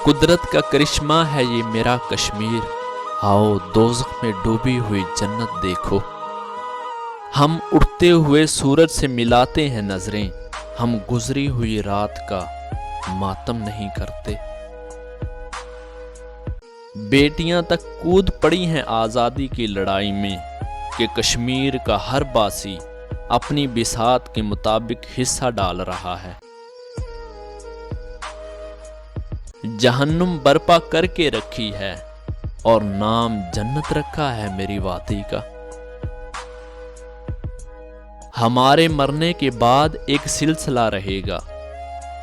قدرت کا کرشمہ ہے یہ میرا کشمیر، آؤ دوزخ میں ڈوبی ہوئی جنت دیکھو۔ ہم اٹھتے ہوئے سورج سے ملاتے ہیں نظریں، ہم گزری ہوئی رات کا ماتم نہیں کرتے۔ بیٹیاں تک کود پڑی ہیں آزادی کی لڑائی میں کہ کشمیر کا ہر باسی اپنی بساط کے مطابق حصہ ڈال رہا ہے۔ جہنم برپا کر کے رکھی ہے اور نام جنت رکھا ہے میری وادی کا۔ ہمارے مرنے کے بعد ایک سلسلہ رہے گا،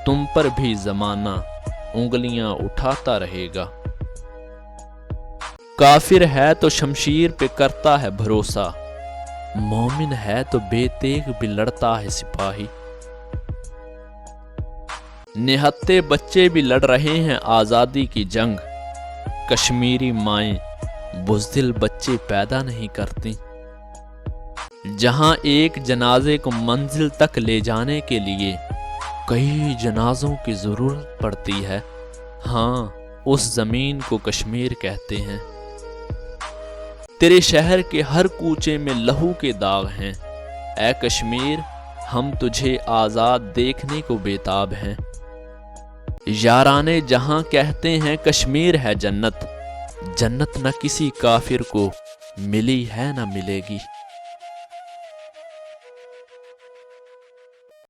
تم پر بھی زمانہ انگلیاں اٹھاتا رہے گا۔ کافر ہے تو شمشیر پہ کرتا ہے بھروسہ، مومن ہے تو بے تیغ بھی لڑتا ہے سپاہی۔ نہتے بچے بھی لڑ رہے ہیں آزادی کی جنگ، کشمیری مائیں بزدل بچے پیدا نہیں کرتی۔ جہاں ایک جنازے کو منزل تک لے جانے کے لیے کئی جنازوں کی ضرورت پڑتی ہے، ہاں اس زمین کو کشمیر کہتے ہیں۔ تیرے شہر کے ہر کوچے میں لہو کے داغ ہیں، اے کشمیر ہم تجھے آزاد دیکھنے کو بےتاب ہیں۔ یارانے جہاں کہتے ہیں کشمیر ہے جنت، جنت نہ کسی کافر کو ملی ہے نہ ملے گی۔